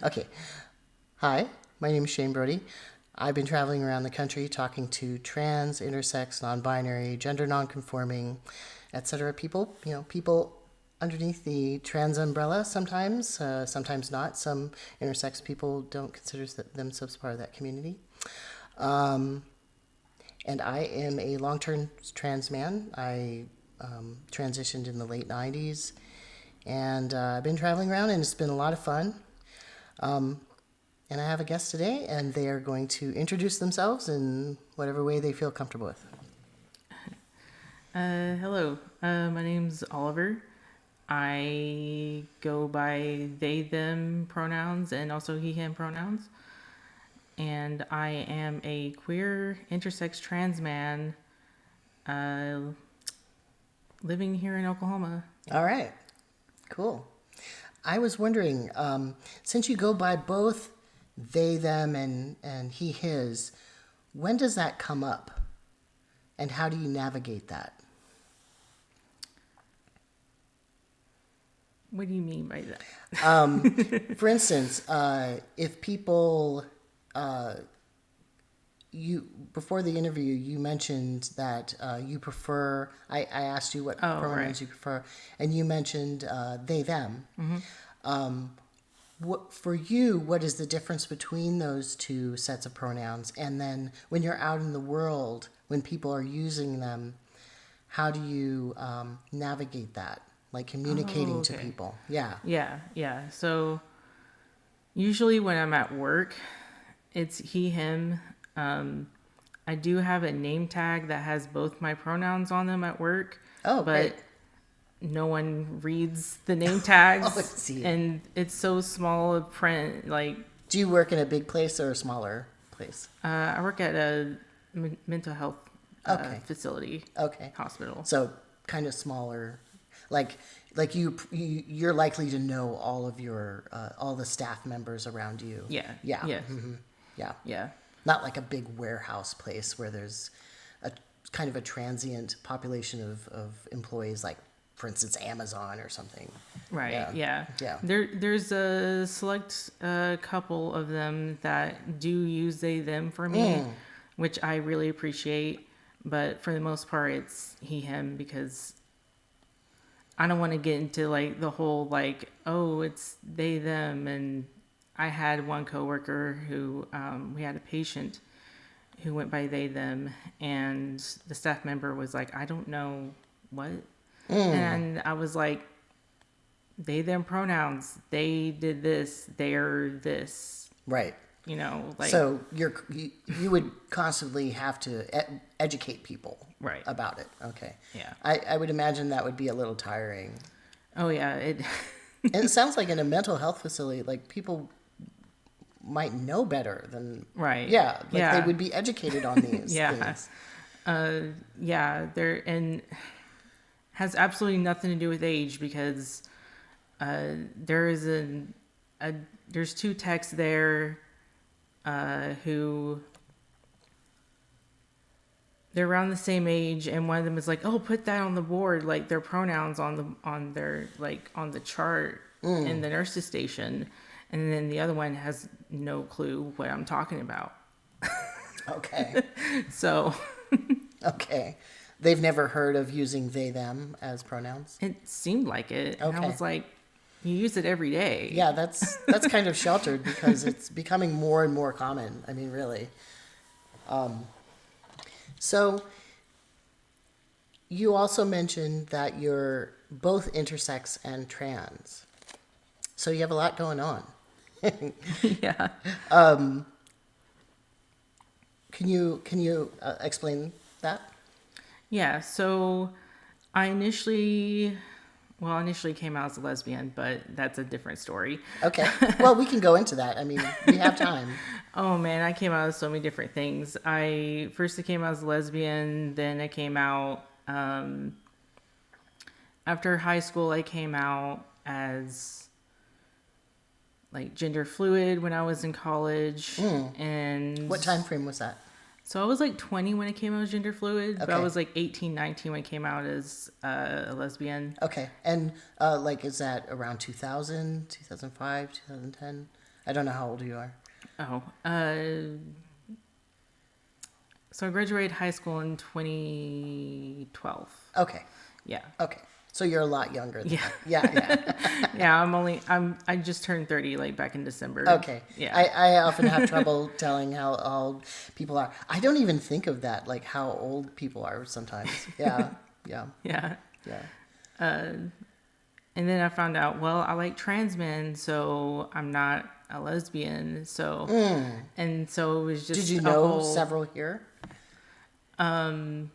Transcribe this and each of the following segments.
Okay. Hi, my name is Shane Brody. I've been traveling around the country talking to trans, intersex, non-binary, gender non-conforming, etc. people. People underneath the trans umbrella sometimes, sometimes not. Some intersex people don't consider themselves part of that community. And I am a long-term trans man. I transitioned in the late 90s, and I've been traveling around, and it's been a lot of fun. And I have a guest today, and they are going to introduce themselves in whatever way they feel comfortable with. Hello, my name's Oliver. I go by they, them pronouns and also he, him pronouns. And I am a queer, intersex trans man living here in Oklahoma. All right, cool. I was wondering, since you go by both they, them, and he, his, when does that come up? And how do you navigate that? What do you mean by that? For instance, if people, before the interview, you mentioned that you prefer, I asked you what pronouns you prefer, and you mentioned they, them. Mm-hmm. For you, what is the difference between those two sets of pronouns? And then when you're out in the world, when people are using them, how do you navigate that? Like communicating to people? Yeah. Yeah. So usually when I'm at work, it's he, him. I do have a name tag that has both my pronouns on them at work. Oh, but great. No one reads the name tags. Oh, I see. And it's so small of print. Like, do you work in a big place or a smaller place? I work at a mental health facility. Okay. Hospital. So kind of smaller, like you're likely to know all of your all the staff members around you. Yeah. Yeah. Yes. Mm-hmm. Yeah. Yeah. Not like a big warehouse place where there's a kind of a transient population of employees, like, for instance, Amazon or something. Right. Yeah. Yeah. There's a select couple of them that do use they, them for me, which I really appreciate. But for the most part, it's he, him, because I don't want to get into like the whole like, oh, it's they, them. And I had one coworker who we had a patient who went by they, them, and the staff member was like, I don't know what. And I was like, they, them pronouns, they did this, they're this. Right. Like. So you would constantly have to educate people about it. Okay. Yeah. I would imagine that would be a little tiring. Oh, yeah. And it sounds like in a mental health facility, like people might know better than... Right. Yeah. They would be educated on these things. There, and has absolutely nothing to do with age, because there's two techs there who they're around the same age, and one of them is like, oh, put that on the board, like their pronouns on the chart in the nurse's station, and then the other one has no clue what I'm talking about. Okay. So okay. They've never heard of using they, them as pronouns? It seemed like it. Okay. And I was like, you use it every day. Yeah, that's kind of sheltered because it's becoming more and more common. I mean, really. So you also mentioned that you're both intersex and trans. So you have a lot going on. Yeah. Can you explain that? Yeah. So I initially came out as a lesbian, but that's a different story. Okay. Well, we can go into that. I mean, we have time. Oh man, I came out as so many different things. I came out as a lesbian, then I came out after high school. I came out as like gender fluid when I was in college. And what time frame was that? So I was like 20 when I came out as gender fluid, okay. But I was like 18, 19 when I came out as a lesbian. Okay. And is that around 2000, 2005, 2010? I don't know how old you are. Oh, so I graduated high school in 2012. Okay. Yeah. Okay. So you're a lot younger than Yeah. Yeah. Yeah, I just turned 30 like back in December. Okay. Yeah. I often have trouble telling how old people are. I don't even think of that, like how old people are sometimes. Yeah. Yeah. Yeah. Yeah. And then I found out, well, I like trans men, so I'm not a lesbian. So, and so it was just Did you a know whole, several here? I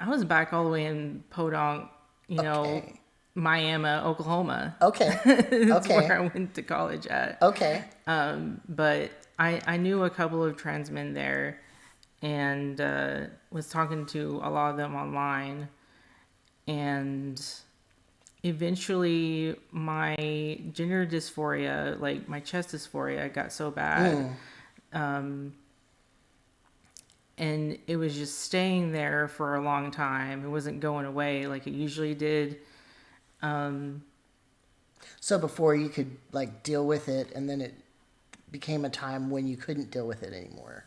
was back all the way in Podunk, Okay. Miami, Oklahoma. Okay. That's Okay. where I went to college at. Okay. But I knew a couple of trans men there and was talking to a lot of them online. And eventually my gender dysphoria, like my chest dysphoria, got so bad. And it was just staying there for a long time. It wasn't going away like it usually did. So before you could like deal with it, and then it became a time when you couldn't deal with it anymore.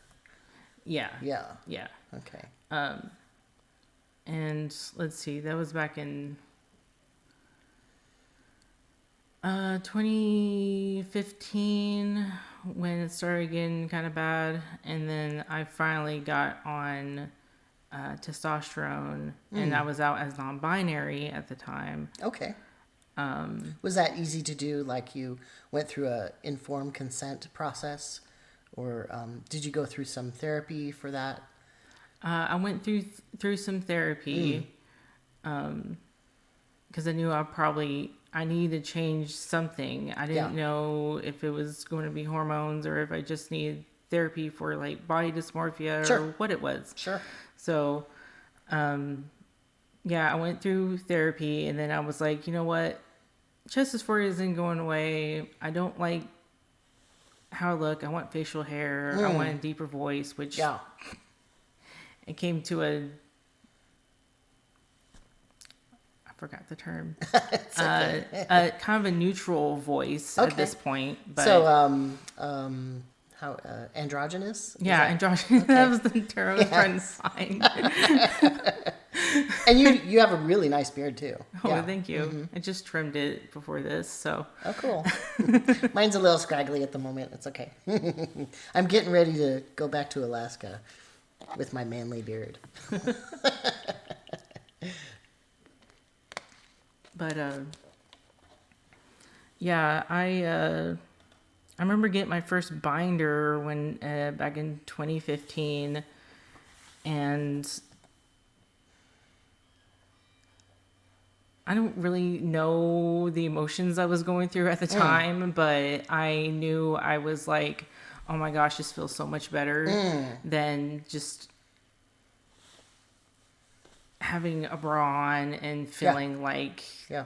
Yeah. Yeah. Yeah. Okay. And let's see, that was back in 2015 when it started getting kind of bad. And then I finally got on testosterone, and I was out as non-binary at the time. Okay. Was that easy to do? Like you went through a informed consent process, or did you go through some therapy for that? I went through some therapy because I knew I needed to change something. I didn't know if it was going to be hormones or if I just needed therapy for like body dysmorphia or what it was. Sure. So, I went through therapy, and then I was like, you know what? Chest dysphoria isn't going away. I don't like how I look. I want facial hair. I want a deeper voice, which it came to I forgot the term. Kind of a neutral voice at this point. But so, how androgynous? Yeah, androgynous. Okay. That was the term I was trying to find. And you have a really nice beard too. Oh, thank you. I just trimmed it before this, so. Oh, cool. Mine's a little scraggly at the moment. It's okay. I'm getting ready to go back to Alaska with my manly beard. But I remember getting my first binder when back in 2015, and I don't really know the emotions I was going through at the time, but I knew I was like, oh my gosh, this feels so much better than just having a bra on and feeling like... Yeah.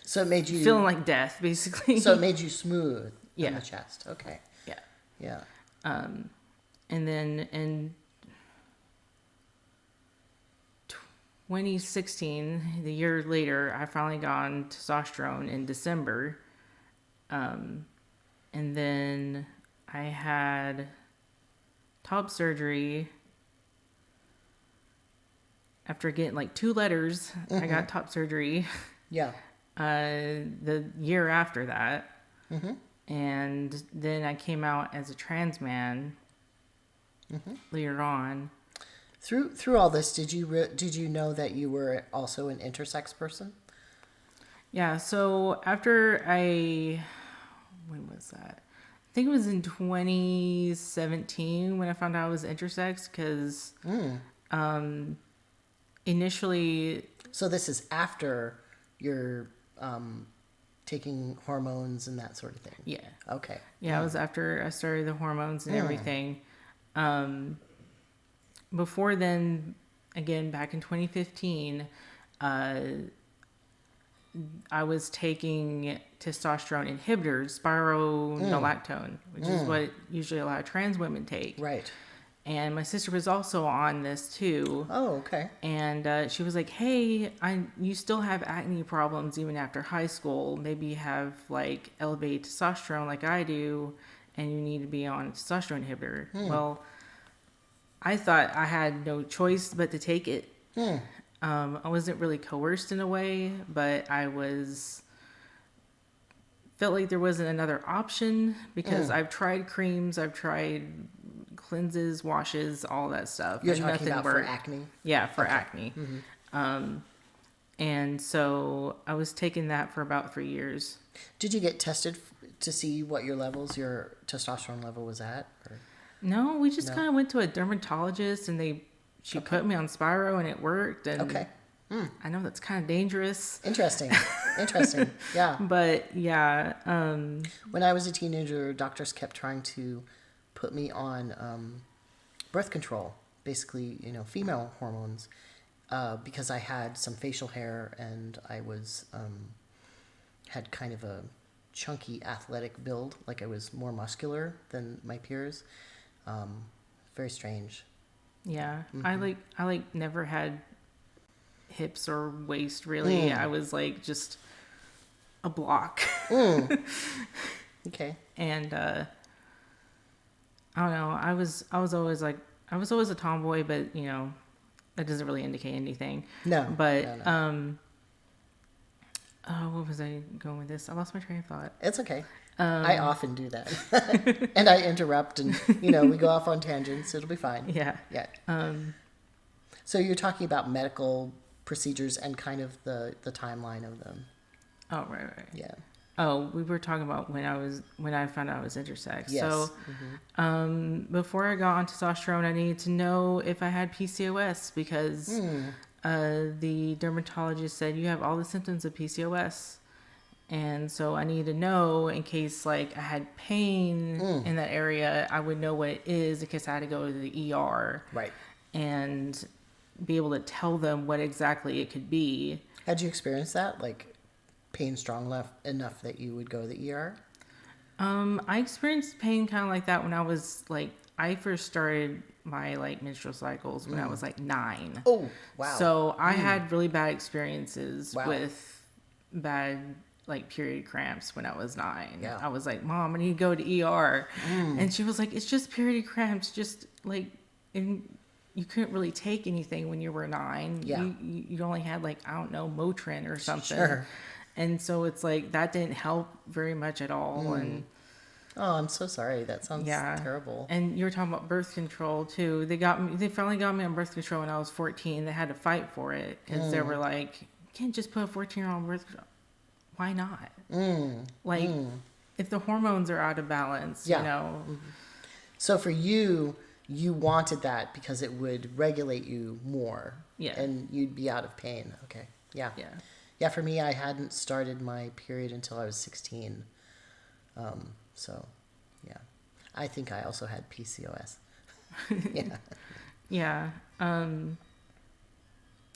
So it made you... Feeling like death, basically. So it made you smooth in the chest. Okay. Yeah. Yeah. And then in 2016, the year later, I finally got on testosterone in December. And then I had top surgery. After getting like 2 letters, I got top surgery. Yeah. The year after that. And then I came out as a trans man later on. Through all this, did you know that you were also an intersex person? Yeah. So after when was that? I think it was in 2017 when I found out I was intersex, because initially. So this is after you're taking hormones and that sort of thing. Yeah. Okay. Yeah, it was after I started the hormones and everything. Before then, again, back in 2015, I was taking testosterone inhibitors, spironolactone, which is what usually a lot of trans women take. Right. And my sister was also on this too. Oh, okay. And she was like, hey, you still have acne problems even after high school. Maybe you have like elevated testosterone like I do, and you need to be on a testosterone inhibitor. Well, I thought I had no choice but to take it. I wasn't really coerced in a way, but felt like there wasn't another option because I've tried creams, I've tried cleanses, washes, all that stuff. You're talking about for acne? Yeah, for acne. And so I was taking that for about 3 years. Did you get tested to see what your testosterone level was at? Or? No, we just kind of went to a dermatologist and she put me on Spiro and it worked. And okay. I know that's kind of dangerous. Interesting. Yeah. But yeah. When I was a teenager, doctors kept trying to put me on birth control, basically, female hormones, because I had some facial hair and I was had kind of a chunky athletic build, like I was more muscular than my peers. Very strange. Yeah. I never had hips or waist really. I was like just a block. Okay. And I don't know, I was always a tomboy, but that doesn't really indicate anything. No. But no. what was I going with this? I lost my train of thought. It's okay. I often do that. And I interrupt and we go off on tangents. It'll be fine. Yeah. So you're talking about medical procedures and kind of the timeline of them. Oh, right. Yeah. Oh, we were talking about when I found out I was intersex. Yes. So, before I got on testosterone, I needed to know if I had PCOS because the dermatologist said you have all the symptoms of PCOS, and so I needed to know in case like I had pain in that area, I would know what it is in case I had to go to the ER. Right. And be able to tell them what exactly it could be. Had you experienced that? Like pain strong enough that you would go to the ER? I experienced pain kind of like that when I was like, I first started my like menstrual cycles when I was like 9. Oh, wow. So I had really bad experiences with bad like period cramps when I was 9. Yeah. I was like, Mom, I need to go to ER. And she was like, it's just period cramps. Just like, you couldn't really take anything when you were 9. Yeah. You only had like, I don't know, Motrin or something. Sure. And so it's like, that didn't help very much at all. And oh, I'm so sorry. That sounds terrible. And you were talking about birth control too. They finally got me on birth control when I was 14. They had to fight for it because they were like, you can't just put a 14-year-old on birth control. Why not? If the hormones are out of balance, So for you wanted that because it would regulate you more. Yeah. And you'd be out of pain. Okay. Yeah. Yeah. Yeah, for me, I hadn't started my period until I was 16. So, yeah. I think I also had PCOS. Yeah. Yeah.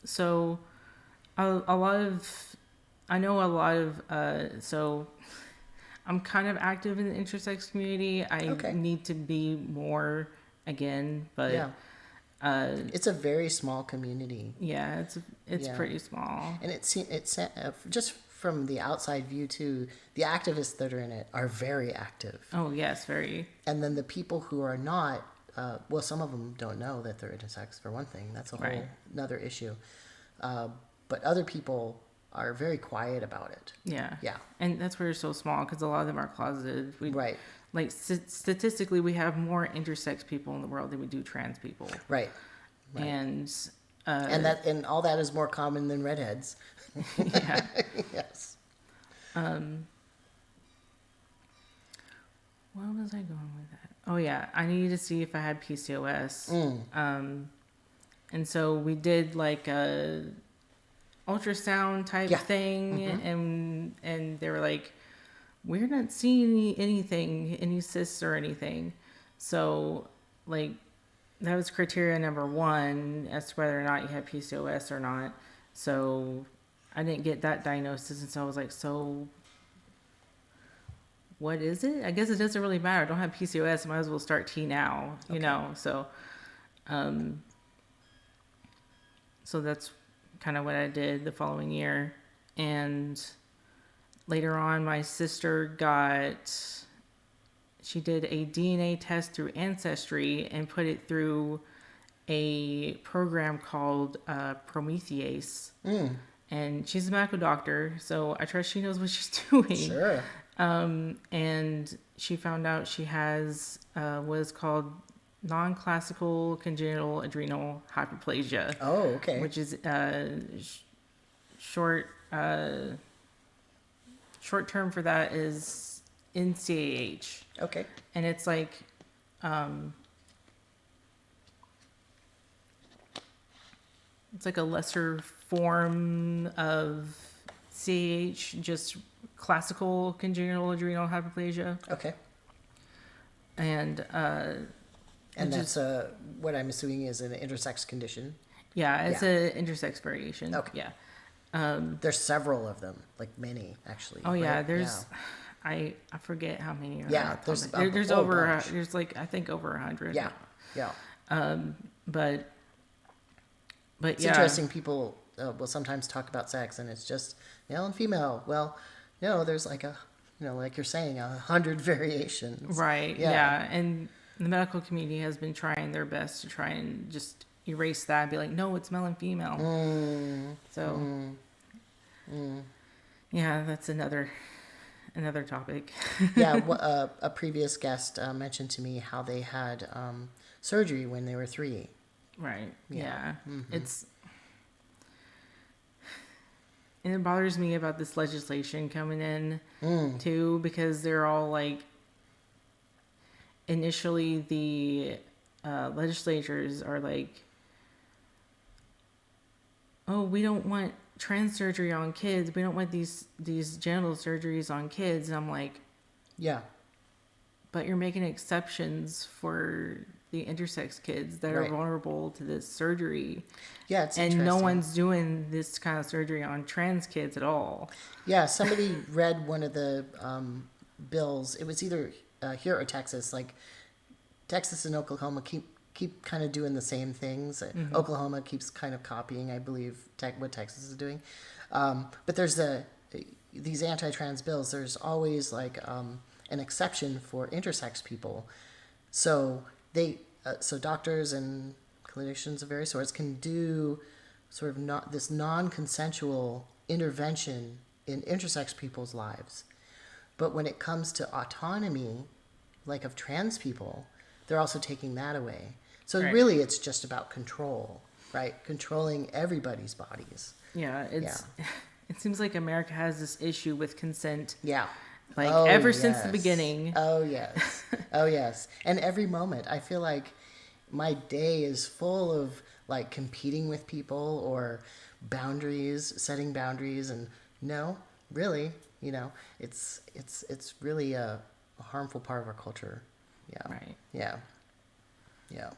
So, so I'm kind of active in the intersex community. I need to be more again, but yeah. It's a very small community. Yeah, it's pretty small. And it's just from the outside view too, the activists that are in it are very active. Oh yes, very. And then the people who are not, well, some of them don't know that they're intersex for one thing. That's a whole another issue. But other people are very quiet about it. Yeah. Yeah. And that's where it's so small because a lot of them are closeted. Right. Like statistically, we have more intersex people in the world than we do trans people. Right. And all that is more common than redheads. Yeah. Yes. Where was I going with that? Oh yeah, I needed to see if I had PCOS. And so we did like a ultrasound type thing, and they were like, we're not seeing any cysts or anything. So like that was criteria number 1 as to whether or not you had PCOS or not. So I didn't get that diagnosis, and so I was like, so what is it? I guess it doesn't really matter. I don't have PCOS. I might as well start T now, you know. So So that's kind of what I did the following year. And later on, my sister she did a DNA test through Ancestry and put it through a program called Prometheus. And she's a medical doctor, so I trust she knows what she's doing. Sure. And she found out she has what is called non-classical congenital adrenal hyperplasia. Oh, okay. Which is short term for that is NCAH. Okay. And it's like it's like a lesser form of CAH, just classical congenital adrenal hyperplasia. Okay. And that's what I'm assuming is an intersex condition. Yeah, it's an intersex variation. Okay. Yeah. There's several of them, like many actually. Oh yeah, right? there's I forget how many are yeah, there's over bunch. There's like I think over 100. Yeah. Yeah. But it's yeah. interesting. People will sometimes talk about sex and it's just male and female. Well, there's like like you're saying, 100 variations. Right. Yeah. And the medical community has been trying their best to try and just erase that and be like, no, it's male and female. Yeah, that's another topic. Yeah. A previous guest mentioned to me how they had surgery when they were 3. Right. Yeah. Mm-hmm. And it bothers me about this legislation coming in too, because they're all like, initially the legislatures are like, oh, we don't want trans surgery on kids. We don't want these genital surgeries on kids. And I'm like, yeah, but you're making exceptions for the intersex kids that right. are vulnerable to this surgery. Yeah, it's and interesting. No one's doing this kind of surgery on trans kids at all. Yeah, somebody read one of the bills. It was either here or Texas. Like Texas and Oklahoma keep kind of doing the same things. Mm-hmm. Oklahoma keeps kind of copying, I believe, what Texas is doing. But there's these anti-trans bills. There's always like an exception for intersex people. So so doctors and clinicians of various sorts can do sort of this non-consensual intervention in intersex people's lives. But when it comes to autonomy, like of trans people, they're also taking that away. So right. Really it's just about control, right? Controlling everybody's bodies. Yeah, it seems like America has this issue with consent. Yeah. Like ever since the beginning. Oh, yes. Oh, yes. And every moment, I feel like my day is full of like competing with people or setting boundaries. And no, really, it's really a harmful part of our culture. Yeah. Right. Yeah. Yeah.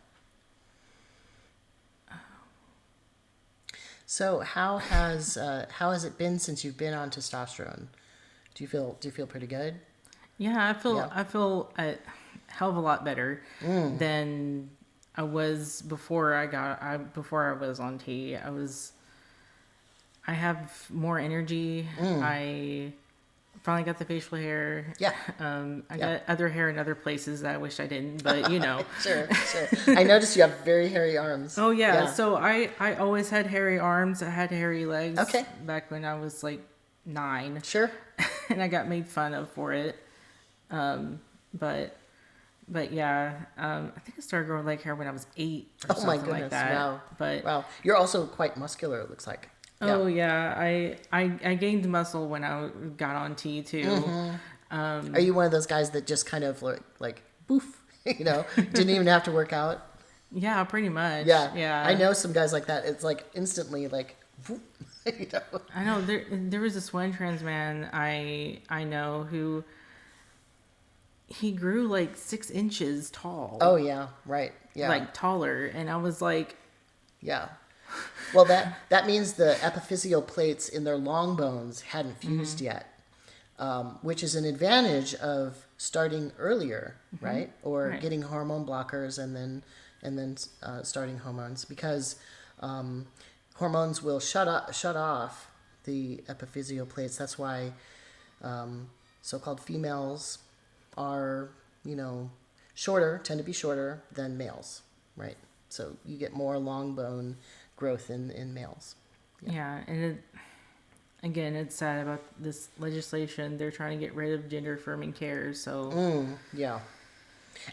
So how has it been since you've been on testosterone? Do you feel pretty good? Yeah, I feel a hell of a lot better than I was before I was on T. I have more energy. I finally got the facial hair. Yeah. I got other hair in other places that I wish I didn't, but Sure. I noticed you have very hairy arms. Oh yeah. So I always had hairy arms. I had hairy legs. Okay. Back when I was like 9. Sure. And I got made fun of for it. But yeah, I think I started growing leg hair when I was 8 or something my goodness, like that. Wow. But wow. You're also quite muscular, it looks like. Oh yeah, I gained muscle when I got on T too. Mm-hmm. Are you one of those guys that just kind of like boof, didn't even have to work out? Yeah, pretty much. Yeah. I know some guys like that. It's like instantly like whoop, I know there was this one trans man I know who he grew like 6 inches tall. Oh yeah, right. Yeah. Like taller, and I was like, yeah. Well, that means the epiphyseal plates in their long bones hadn't fused yet, which is an advantage of starting earlier, right? Or getting hormone blockers and then and then starting hormones, because hormones will shut off the epiphyseal plates. That's why so-called females are, tend to be shorter than males, right? So you get more long bone growth in males. Yeah, and again, it's sad about this legislation. They're trying to get rid of gender affirming care, so yeah,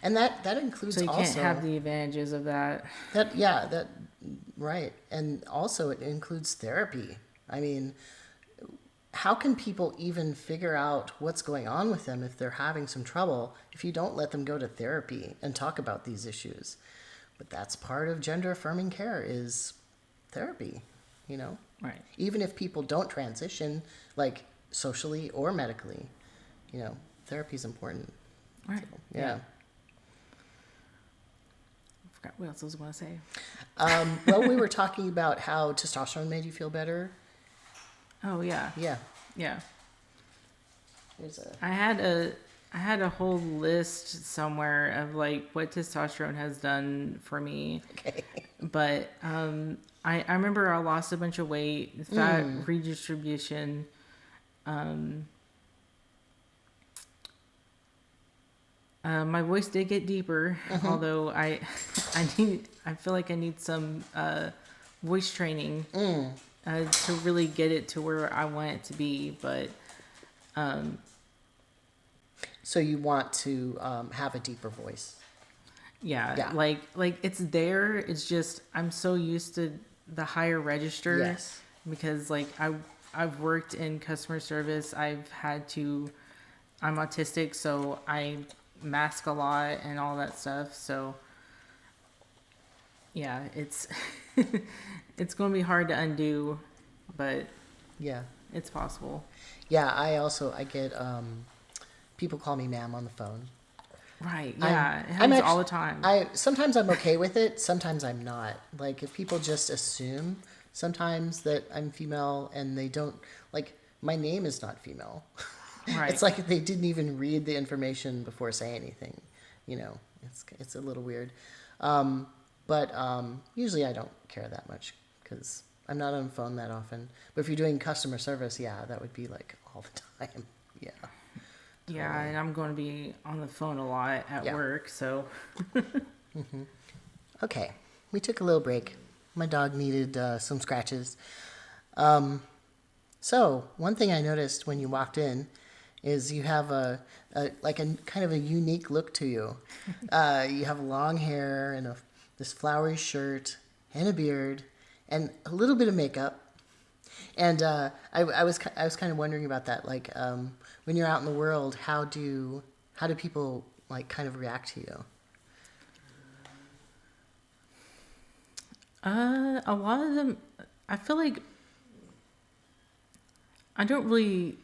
and that includes, so you also can't have the advantages of that. That right, and also it includes therapy. I mean, how can people even figure out what's going on with them if they're having some trouble if you don't let them go to therapy and talk about these issues? But that's part of gender affirming care, is therapy, Right. Even if people don't transition, like socially or medically, therapy is important. Right. So, yeah. I forgot what else I was going to say. Well, we were talking about how testosterone made you feel better. Oh yeah. Yeah. Yeah. There's I had a whole list somewhere of like what testosterone has done for me. Okay. But I remember I lost a bunch of weight, fat redistribution. My voice did get deeper, although I feel like I need some voice training to really get it to where I want it to be. But so you want to have a deeper voice. yeah, like it's there. It's just I'm so used to the higher register. Yes. Because like I've worked in customer service. I'm autistic, so I mask a lot and all that stuff. So yeah, it's it's going to be hard to undo, but yeah, it's possible. Yeah, I get people call me ma'am on the phone. Right. Yeah, it happens all the time. Sometimes I'm okay with it. Sometimes I'm not. Like, if people just assume sometimes that I'm female and they don't, like, my name is not female. Right. It's like they didn't even read the information before saying anything. It's a little weird. But usually I don't care that much because I'm not on the phone that often. But if you're doing customer service, yeah, that would be like all the time. Yeah. Totally. Yeah, and I'm going to be on the phone a lot at work, so. Okay, we took a little break. My dog needed some scratches. So one thing I noticed when you walked in is you have a kind of a unique look to you. You have long hair and this flowery shirt and a beard and a little bit of makeup. And I was kind of wondering about that. Like, when you're out in the world, how do people like kind of react to you? A lot of them, I feel like I don't really.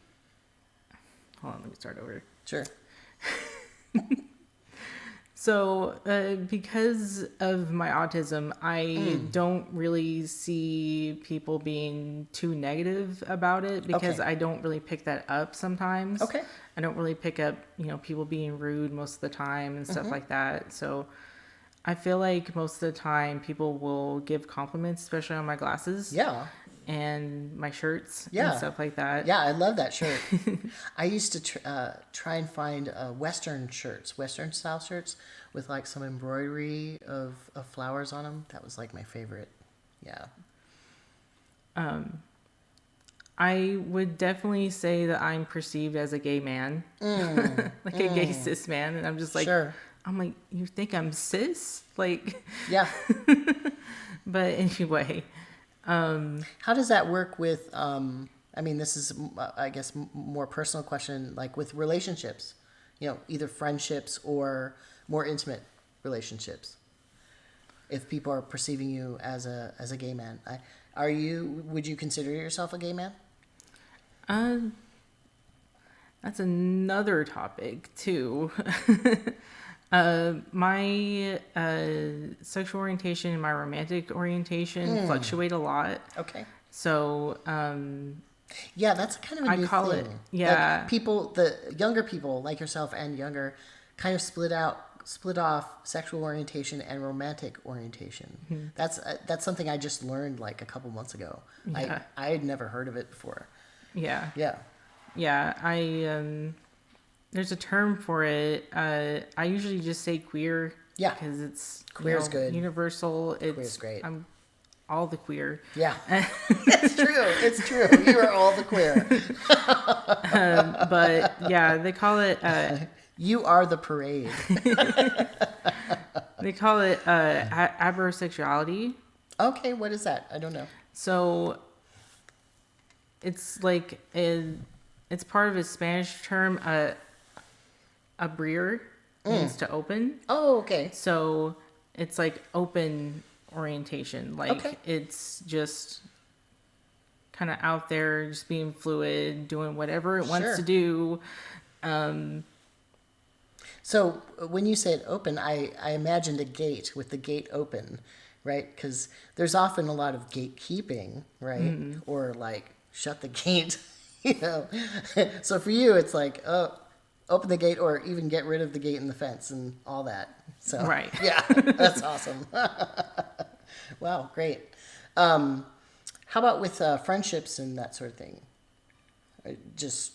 Hold on, let me start over. Sure. So, because of my autism, I don't really see people being too negative about it because I don't really pick that up sometimes. Okay. I don't really pick up, people being rude most of the time and stuff like that. So, I feel like most of the time people will give compliments, especially on my glasses. Yeah. And my shirts and stuff like that. Yeah, I love that shirt. I used to try and find Western style shirts with like some embroidery of flowers on them. That was like my favorite. Yeah. I would definitely say that I'm perceived as a gay man, like a gay cis man. And I'm just like, sure. I'm like, you think I'm cis? Like, yeah. But anyway. How does that work with, this is, I guess, more personal question, like with relationships, either friendships or more intimate relationships. If people are perceiving you as a gay man, would you consider yourself a gay man? That's another topic too. My sexual orientation and my romantic orientation fluctuate a lot. Okay. So, yeah, that's kind of a new thing. Yeah. Like the younger people like yourself and younger kind of split out split off sexual orientation and romantic orientation. That's something I just learned like a couple months ago. Yeah. I had never heard of it before. Yeah. Yeah. Yeah. There's a term for it. I usually just say queer. Yeah. Because it's Queer's good. Universal. Queer's great. I'm all the queer. Yeah. It's true. It's true. You are all the queer. But yeah, they call it. You are the parade. They call it abrosexuality. Okay, what is that? I don't know. So it's like it's part of a Spanish term. Abrir means to open. Oh, okay. So it's like open orientation. Like Okay. it's just kind of out there, just being fluid, doing whatever it wants to do. So when you said open, I imagined a gate with the gate open, right? Because there's often a lot of gatekeeping, right? Or like shut the gate, you know. So for you, it's like, oh, open the gate, or even get rid of the gate and the fence and all that. So Right. yeah, that's awesome. Wow, great. How about with friendships and that sort of thing? Just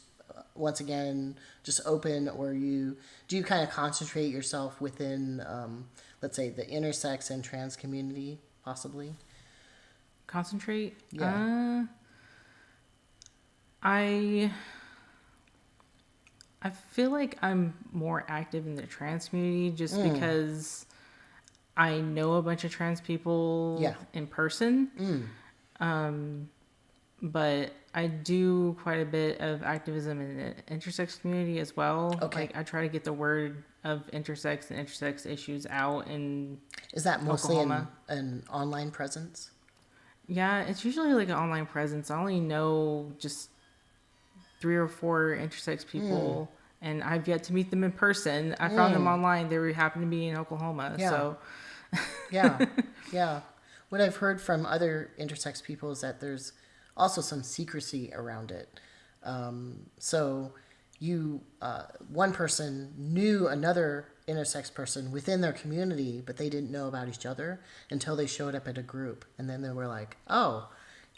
once again, just open, or do you kind of concentrate yourself within, let's say, the intersex and trans community, possibly? Concentrate? Yeah. I feel like I'm more active in the trans community just because I know a bunch of trans people in person. But I do quite a bit of activism in the intersex community as well. Okay. Like I try to get the word of intersex and intersex issues out in Is that mostly Oklahoma. an online presence? Yeah, it's usually like an online presence. I only know just 3 or 4 intersex people, and I've yet to meet them in person. I found them online. They happen to be in Oklahoma. Yeah. So Yeah, yeah. What I've heard from other intersex people is that there's also some secrecy around it. So one person knew another intersex person within their community, but they didn't know about each other until they showed up at a group. And then they were like, oh,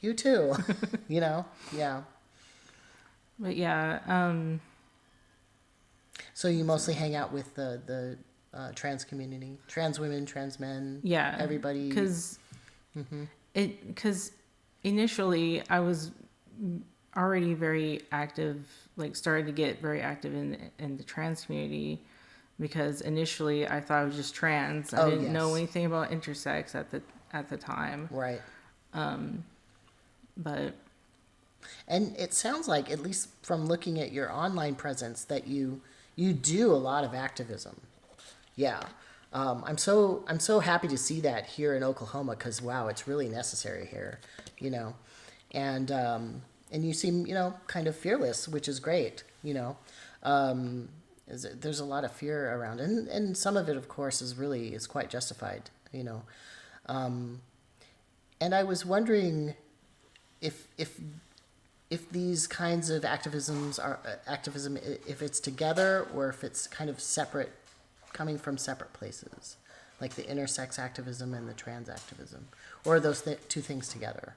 you too, you know? Yeah. But yeah, So you mostly hang out with the trans community, trans women, trans men, yeah, everybody. Because initially I was already very active, like started to get very active in the trans community, because initially I thought I was just trans. I didn't know anything about intersex at the time. Right. But And it sounds like, at least from looking at your online presence, that you do a lot of activism. Yeah. I'm so happy to see that here in Oklahoma, because wow, it's really necessary here, you know. And you seem, you know, kind of fearless, which is great, you know. There's a lot of fear around, and some of it, of course, is quite justified, you know. And I was wondering if these kinds of activism, if it's together or if it's kind of separate, coming from separate places, like the intersex activism and the trans activism, or are those two things together?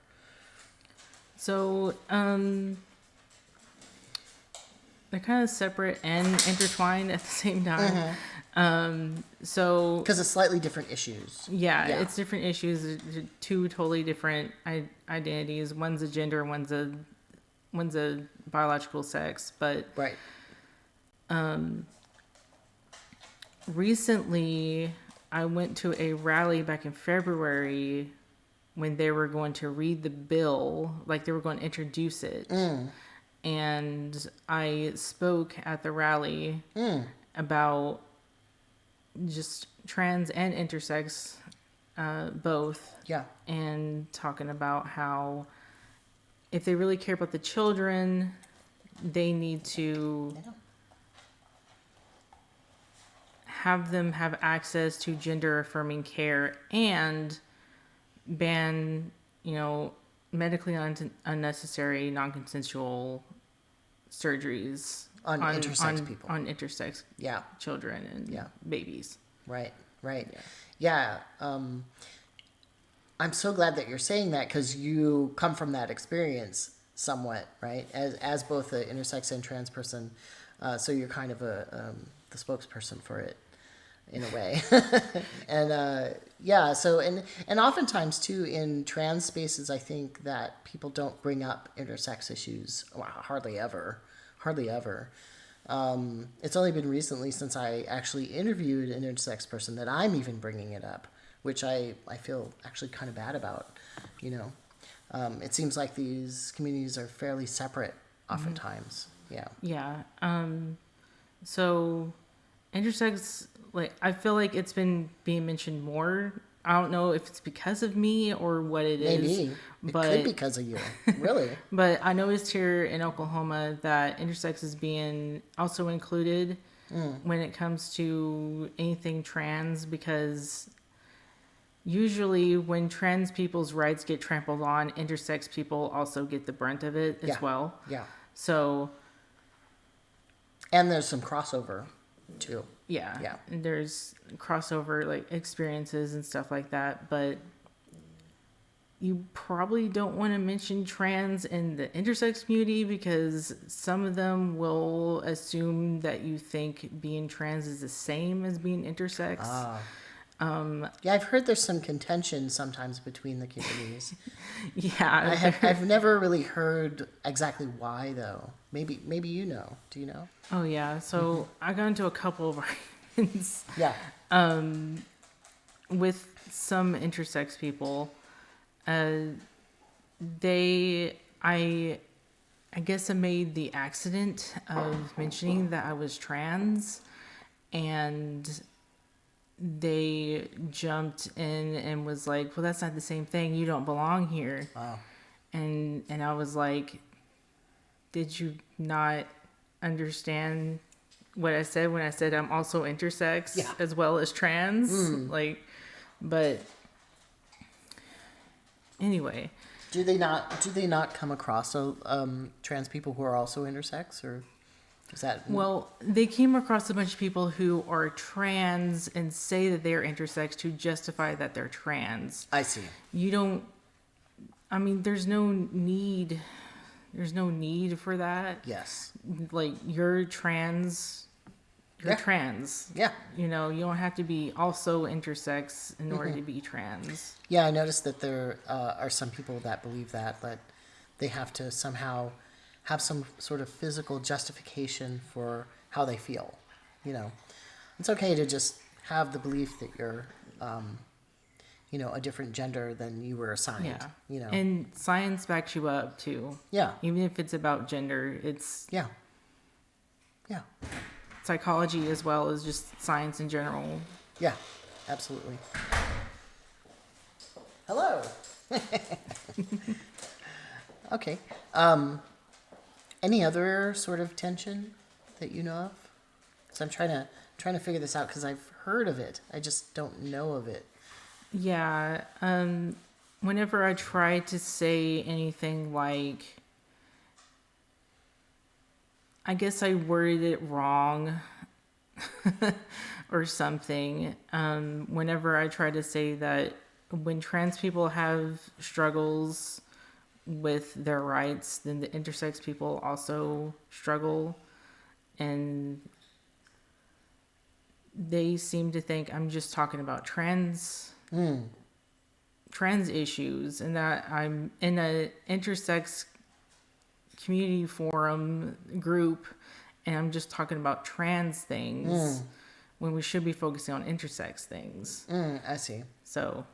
so they're kind of separate and intertwined at the same time. So Because it's slightly different issues. yeah, it's different issues. They're 2 totally different identities. One's a gender, one's a biological sex. But Right. recently, I went to a rally back in February when they were going to read the bill, like they were going to introduce it. And I spoke at the rally about just trans and intersex, both. Yeah. And talking about how if they really care about the children, they need to have them have access to gender affirming care and ban, you know, medically unnecessary non-consensual surgeries on intersex people, on intersex children and babies. Right. Yeah. I'm so glad that you're saying that, because you come from that experience somewhat, right? As both an intersex and trans person, so you're kind of the spokesperson for it in a way. And so and oftentimes too in trans spaces, I think that people don't bring up intersex issues. Well, hardly ever. It's only been recently, since I actually interviewed an intersex person, that I'm even bringing it up, which I feel actually kind of bad about. It seems like these communities are fairly separate oftentimes. Yeah. So intersex, like, I feel like it's been being mentioned more. I don't know if it's because of me or what it is. Maybe. It could be because of you, really. But I noticed here in Oklahoma that intersex is being also included when it comes to anything trans, because usually when trans people's rights get trampled on, intersex people also get the brunt of it as well. Yeah. So. And there's some crossover too. Yeah. And there's crossover, like, experiences and stuff like that, but you probably don't want to mention trans in the intersex community, because some of them will assume that you think being trans is the same as being intersex. I've heard there's some contention sometimes between the communities. I've never really heard exactly why, though. Maybe you know. Do you know? Oh yeah. So I got into a couple of arguments. Yeah. With some intersex people, I guess I made the accident of mentioning that I was trans, and they jumped in and was like, well, that's not the same thing. You don't belong here. Wow. And I was like, did you not understand what I said when I said I'm also intersex as well as trans? But anyway. Do they not come across trans people who are also intersex, or is that? Well, they came across a bunch of people who are trans and say that they're intersex to justify that they're trans. I see. There's no need for that. Yes. Like, you're trans. You're trans. Yeah. You don't have to be also intersex in order to be trans. Yeah, I noticed that there are some people that believe that, but they have to somehow have some sort of physical justification for how they feel. It's okay to just have the belief that you're, a different gender than you were assigned. Yeah. And science backs you up too. Yeah. Even if it's about gender, it's. Yeah. Psychology as well as just science in general. Yeah, absolutely. Hello. Okay. Any other sort of tension that you know of? So I'm trying to figure this out, because I've heard of it. I just don't know of it. Yeah. Whenever I try to say anything like, I guess I worded it wrong or something. Whenever I try to say that when trans people have struggles with their rights, then the intersex people also struggle. And they seem to think I'm just talking about trans issues, and that I'm in a intersex community forum group and I'm just talking about trans things when we should be focusing on intersex things. I see. So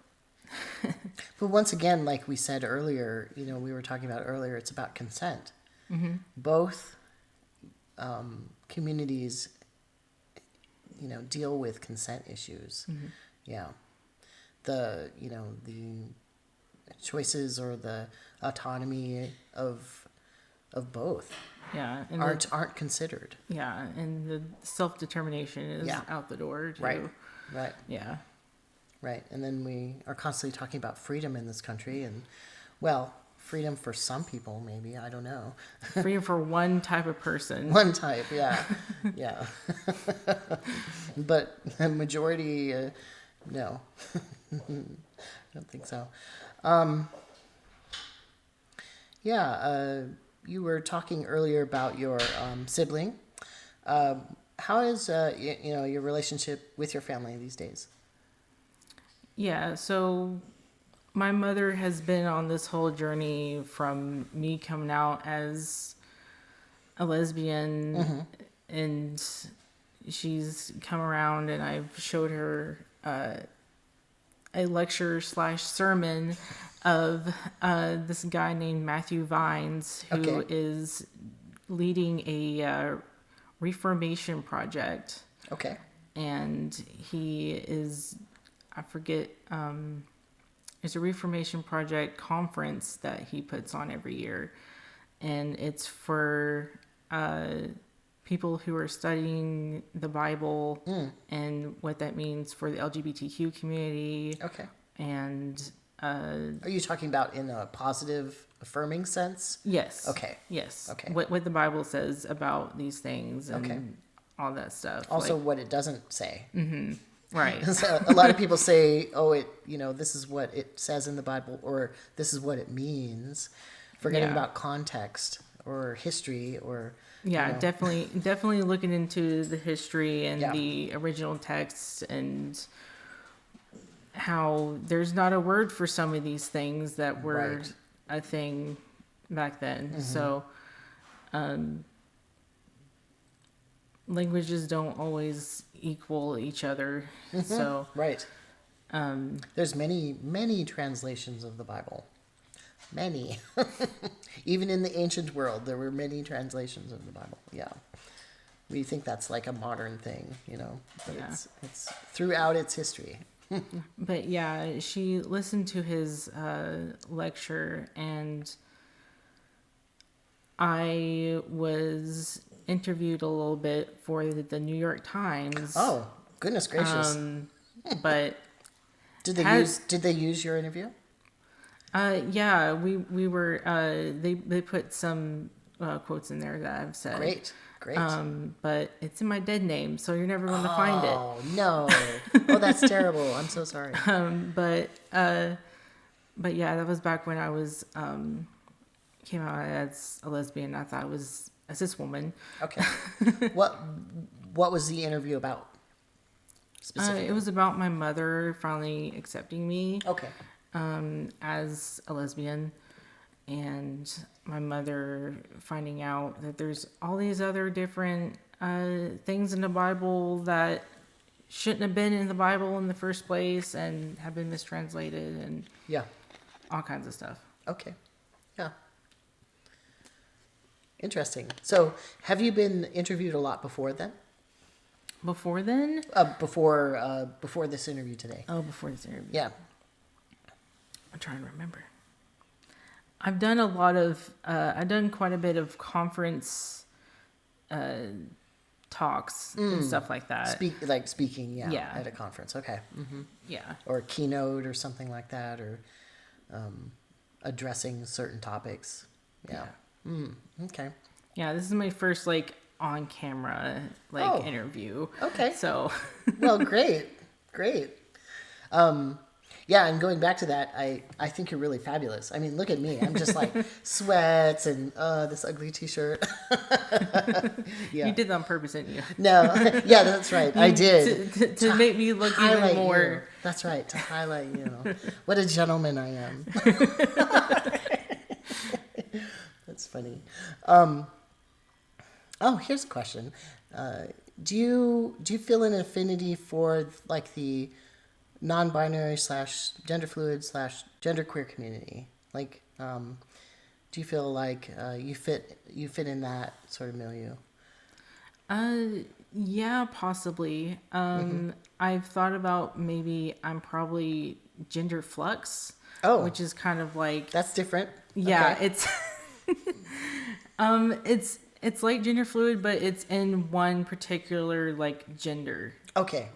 but once again, like we said earlier, we were talking about earlier, it's about consent. Both communities deal with consent issues. Yeah. The choices or the autonomy of both aren't considered. Yeah, and the self-determination is out the door too. Right. Yeah. Right. And then we are constantly talking about freedom in this country, and freedom for some people, maybe. I don't know. Freedom for one type of person. One type, yeah. Yeah. But the majority, no. I don't think so. You were talking earlier about your sibling. How is your relationship with your family these days? Yeah, so my mother has been on this whole journey from me coming out as a lesbian, and she's come around, and I've showed her a lecture / sermon of this guy named Matthew Vines, who is leading a Reformation project. Okay. And he is, I forget, there's a Reformation project conference that he puts on every year. And it's for people who are studying the Bible and what that means for the LGBTQ community. Okay. And are you talking about in a positive, affirming sense? Yes. Okay. Yes. Okay. What the Bible says about these things and all that stuff. Also, what it doesn't say. Mm-hmm. Right. So a lot of people say, "Oh, this is what it says in the Bible," or "This is what it means," forgetting about context or history or. Yeah, definitely looking into the history and the original text and how there's not a word for some of these things that were a thing back then. Mm-hmm. So languages don't always equal each other. Mm-hmm. So there's many translations of the Bible. Many. Even in the ancient world, there were many translations of the Bible. Yeah. We think that's like a modern thing, but it's throughout its history. But yeah, she listened to his lecture, and I was interviewed a little bit for the New York Times. Oh, goodness gracious. But did they use your interview? Yeah, we were. They put some quotes in there that I've said. Great. But it's in my dead name, so you're never going to find it. Oh no! Oh, that's terrible. I'm so sorry. But yeah, that was back when I was came out as a lesbian. I thought I was a cis woman. Okay. What was the interview about? Specifically? It was about my mother finally accepting me. Okay. As a lesbian, and my mother finding out that there's all these other different things in the Bible that shouldn't have been in the Bible in the first place and have been mistranslated and all kinds of stuff. Okay. Yeah. Interesting. So have you been interviewed a lot before then? Before then? Before this interview today. Oh, before this interview. Yeah. I'm trying to remember. I've done I've done quite a bit of conference talks and stuff like that. Speaking, at a conference. Okay. Mm-hmm. Yeah. Or a keynote or something like that, or addressing certain topics. Yeah. Okay. Yeah, this is my first on camera interview. Okay. So. Well, great. Yeah, and going back to that, I think you're really fabulous. I mean, look at me. I'm just like sweats and this ugly T-shirt. Yeah. You did that on purpose, didn't you? No. Yeah, that's right. I did. To make me look even more. You. That's right. To highlight, what a gentleman I am. That's funny. Here's a question. Do you feel an affinity for the non-binary / gender fluid / genderqueer community? Do you feel like you fit in that sort of milieu? Yeah, possibly. I've thought about maybe I'm probably gender flux. Oh, which is kind of like that's different. Yeah, okay. it's like gender fluid, but it's in one particular gender. Okay.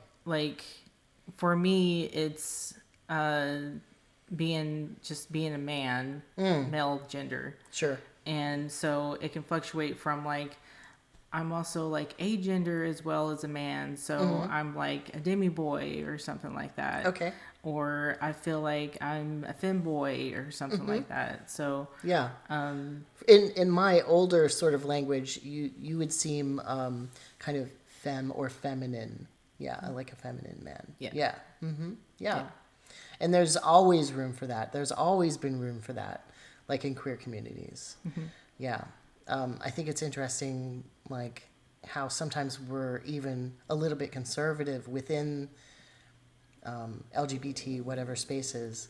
For me, it's being a man, male gender. Sure. And so it can fluctuate from like, I'm also like agender as well as a man. So I'm like a demi boy or something like that. Okay. Or I feel like I'm a femboy or something like that. So yeah. In my older sort of language, you would seem kind of femme or feminine. Yeah, I like a feminine man. Yeah. Yeah. Yeah. And there's always room for that. There's always been room for that, like in queer communities. Yeah. I think it's interesting, like, how sometimes we're even a little bit conservative within LGBT, whatever spaces,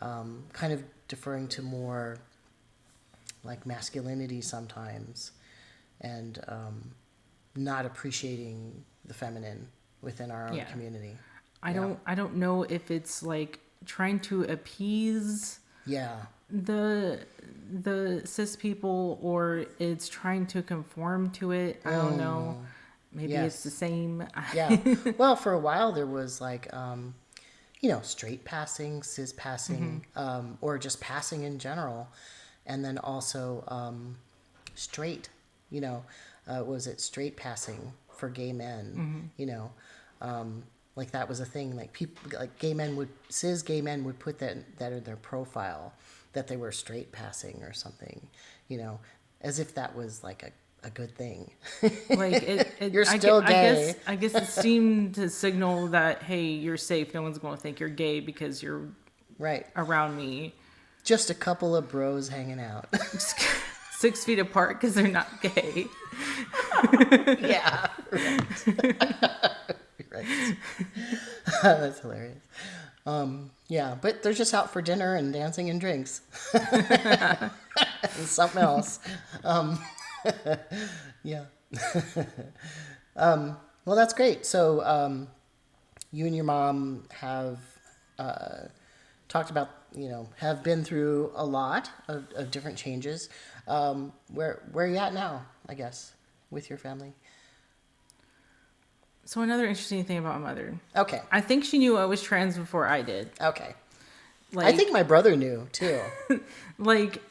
kind of deferring to more, like, masculinity sometimes, and not appreciating the feminine within our own community. I don't know if it's, like, trying to appease... the cis people, or it's trying to conform to it. I don't know. Maybe it's the same. Well, for a while there was like straight passing, cis passing, or just passing in general, and then also straight, was it straight passing for gay men, like that was a thing. Like people, like cis gay men would put that in their profile, that they were straight passing or something, as if that was like a good thing. Like you're still gay. I guess it seemed to signal that, hey, you're safe. No one's going to think you're gay because you're right around me. Just a couple of bros hanging out. 6 feet apart because they're not gay. Yeah. Right. That's hilarious. Yeah, but they're just out for dinner and dancing and drinks. And something else. Yeah. Well, that's great. So you and your mom have talked about, have been through a lot of different changes. Where are you at now, I guess, with your family? So another interesting thing about my mother. Okay. I think she knew I was trans before I did. Okay. I think my brother knew too. Like,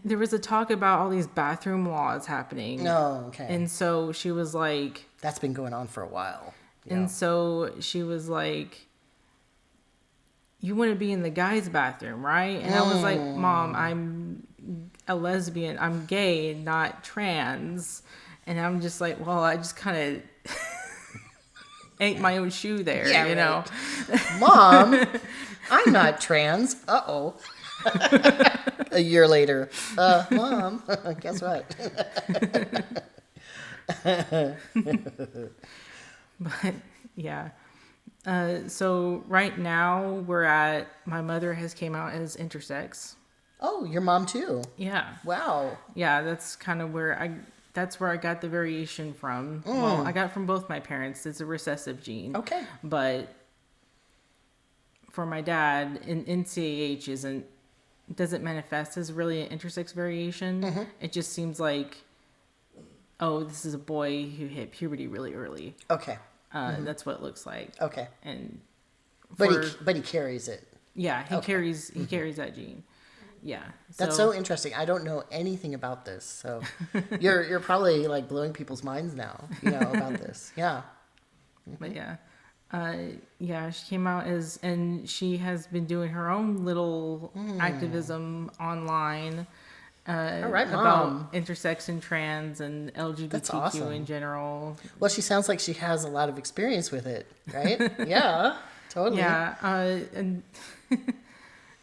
there was a talk about all these bathroom laws happening. Oh, okay. And so she was like... That's been going on for a while. Yeah. And so she was like, you want to be in the guys' bathroom, right? And I was like, Mom, I'm a lesbian. I'm gay, not trans. And I'm just like, well, I just kind of ate my own shoe there, you know? Mom, I'm not trans. Uh-oh. A year later. Mom, guess what? But, yeah. So right now my mother has came out as intersex. Oh, your mom too? Yeah. Wow. Yeah, that's kind of where I got the variation from. Well, I got it from both my parents. It's a recessive gene. Okay. But for my dad, NCAH doesn't manifest as really an intersex variation. It just seems like, oh, this is a boy who hit puberty really early. Okay. That's what it looks like. Okay. And but he carries it. Yeah, he carries that gene. Yeah. That's so interesting. I don't know anything about this. So you're probably like blowing people's minds now, about this. Yeah. But yeah. She came out and she has been doing her own little activism online about intersex and trans and LGBTQ in general. Well, she sounds like she has a lot of experience with it, right? Yeah, totally. Yeah. And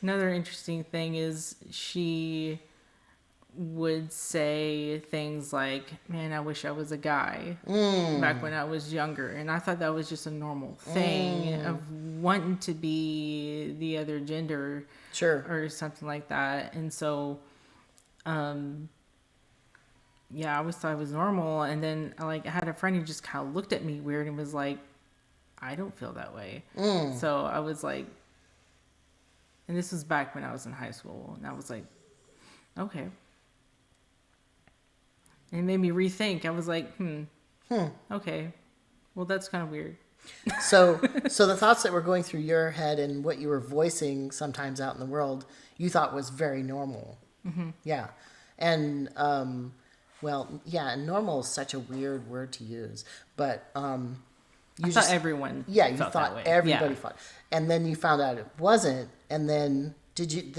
another interesting thing is she would say things like, man, I wish I was a guy back when I was younger. And I thought that was just a normal thing of wanting to be the other gender. Sure. Or something like that. And so, I always thought it was normal. And then I had a friend who just kind of looked at me weird and was like, I don't feel that way. So I was like, and this was back when I was in high school. And I was like, okay. And it made me rethink. I was like, okay. Well, that's kind of weird. So the thoughts that were going through your head and what you were voicing sometimes out in the world, you thought was very normal. Mm-hmm. Yeah. And, and normal is such a weird word to use, but, I thought everyone you felt thought that way. everybody thought, and then you found out it wasn't, and then did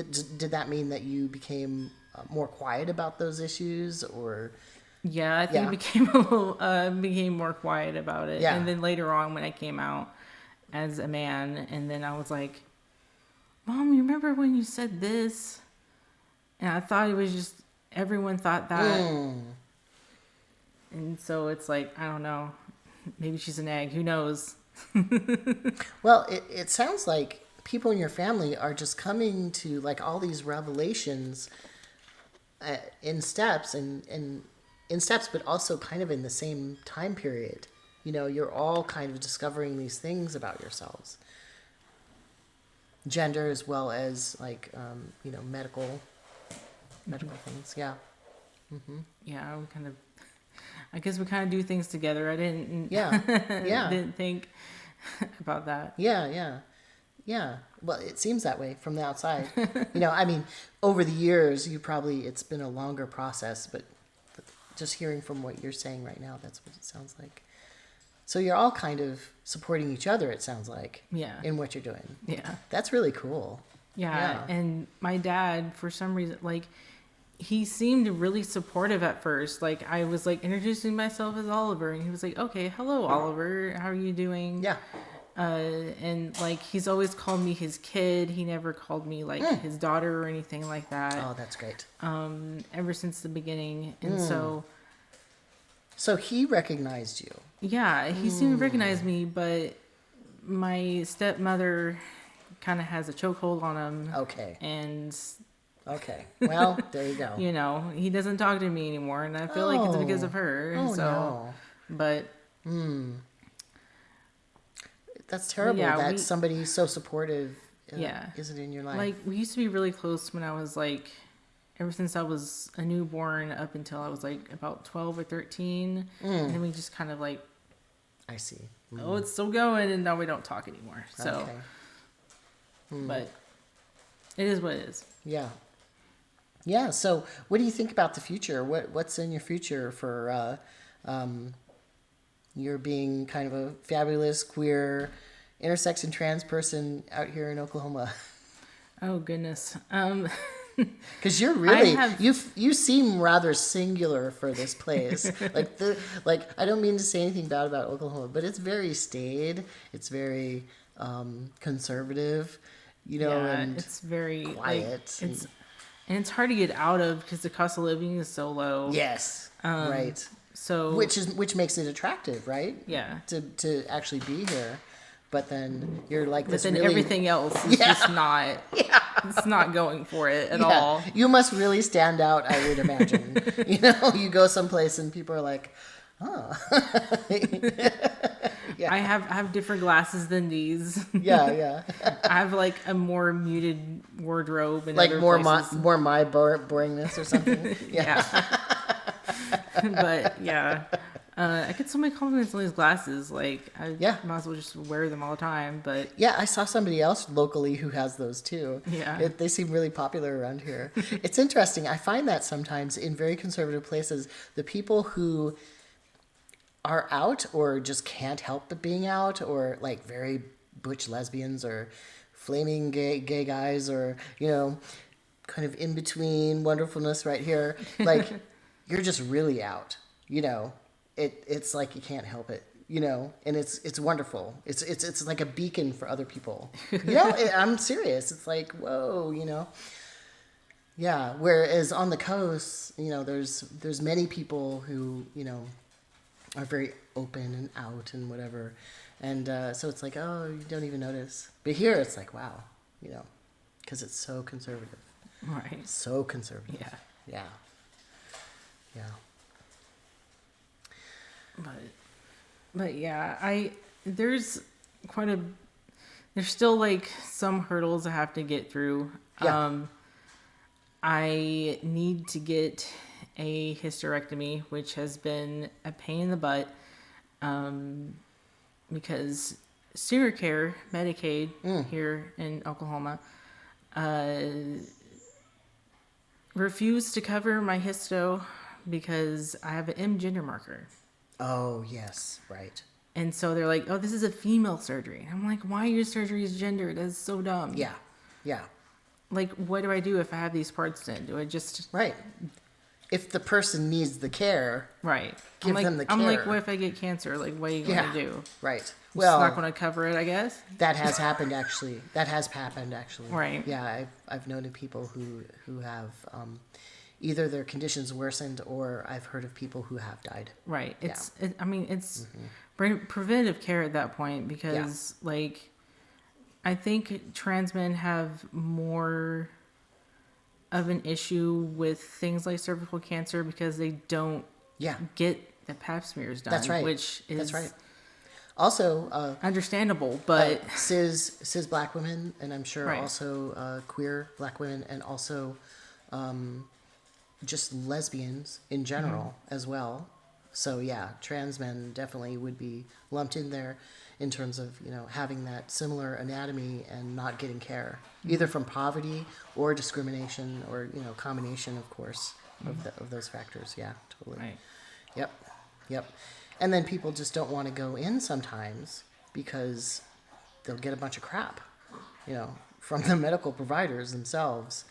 that mean that you became more quiet about those issues, or? Yeah, I think I became more quiet about it. Yeah. And then later on when I came out as a man, and then I was like, Mom, you remember when you said this? And I thought it was just, everyone thought that. And so it's like, I don't know. Maybe she's an egg. Who knows? Well, it sounds like people in your family are just coming to like all these revelations in steps in steps, but also kind of in the same time period. You know, you're all kind of discovering these things about yourselves. Gender as well as like, medical things. Yeah. Mm-hmm. Yeah, I guess we kind of do things together. I didn't. Yeah. Yeah. Didn't think about that. Yeah. Well, it seems that way from the outside. I mean, over the years, it's been a longer process, but just hearing from what you're saying right now, that's what it sounds like. So you're all kind of supporting each other, it sounds like. Yeah. In what you're doing. Yeah. That's really cool. Yeah. And my dad, for some reason, like, he seemed really supportive at first. Like, I was like introducing myself as Oliver, and he was like, "Okay, hello, Oliver. How are you doing?" Yeah. And like, he's always called me his kid. He never called me like his daughter or anything like that. Oh, that's great. Ever since the beginning. And so he recognized you. Yeah, he seemed to recognize me, but my stepmother kind of has a chokehold on him. Okay. And okay. Well, there you go. He doesn't talk to me anymore, and I feel like it's because of her. Oh, no. But that's terrible that somebody so supportive isn't in your life. Like, we used to be really close when I was like, ever since I was a newborn up until I was like about 12 or 13. And then we just kind of like, I see. Oh, it's still going, and now we don't talk anymore. So, okay. But it is what it is. Yeah. Yeah. So what do you think about the future? What's in your future for, you're being kind of a fabulous queer intersex and trans person out here in Oklahoma? Oh goodness. Because you're really you seem rather singular for this place. I don't mean to say anything bad about Oklahoma, but it's very staid. It's very conservative, and it's very quiet. And it's hard to get out of because the cost of living is so low. Yes, right. So which makes it attractive, right? Yeah. To actually be here. But then you're like this. But then really... everything else is just not. Yeah. It's not going for it at all. You must really stand out, I would imagine. You go someplace and people are like, "Oh." Yeah. I have different glasses than these. Yeah. I have like a more muted wardrobe and like other more places. my boringness or something. Yeah. But yeah. I get so many compliments on these glasses. Like, I might as well just wear them all the time. But yeah, I saw somebody else locally who has those too. Yeah, they seem really popular around here. It's interesting. I find that sometimes in very conservative places, the people who are out or just can't help but being out, or like very butch lesbians or flaming gay guys, or kind of in between wonderfulness right here. Like, you're just really out. It's like you can't help it, and it's wonderful. It's like a beacon for other people. I'm serious. It's like, whoa, Yeah. Whereas on the coast, there's many people who, are very open and out and whatever. And so it's like, oh, you don't even notice. But here it's like, wow, because it's so conservative. Right. So conservative. Yeah. Yeah. But yeah, there's still like some hurdles I have to get through. Yeah. I need to get a hysterectomy, which has been a pain in the butt. because Senior Care, Medicaid here in Oklahoma, refused to cover my histo because I have an M gender marker. Oh, yes, right. And so they're like, oh, this is a female surgery. I'm like, why your surgery is gendered? That's so dumb. Yeah, yeah. Like, what do I do if I have these parts then? Do I just... Right. If the person needs the care, right. give them the care. I'm like, what if I get cancer? Like, what are you going to do? Right. Well, it's not going to cover it, I guess. That has happened, actually. Right. Yeah, I've known of people who have either their conditions worsened, or I've heard of people who have died. Right. It's preventative care at that point, because like, I think trans men have more of an issue with things like cervical cancer because they don't get the pap smears done. That's right. Which is That's right. Also, understandable, but cis black women, and I'm sure right. also queer black women, and also just lesbians in general as well. So yeah, trans men definitely would be lumped in there in terms of, you know, having that similar anatomy and not getting care, either from poverty or discrimination, or, you know, combination, of course, of those factors. Yeah, totally. Right. Yep. And then people just don't want to go in sometimes because they'll get a bunch of crap, you know, from the medical providers themselves.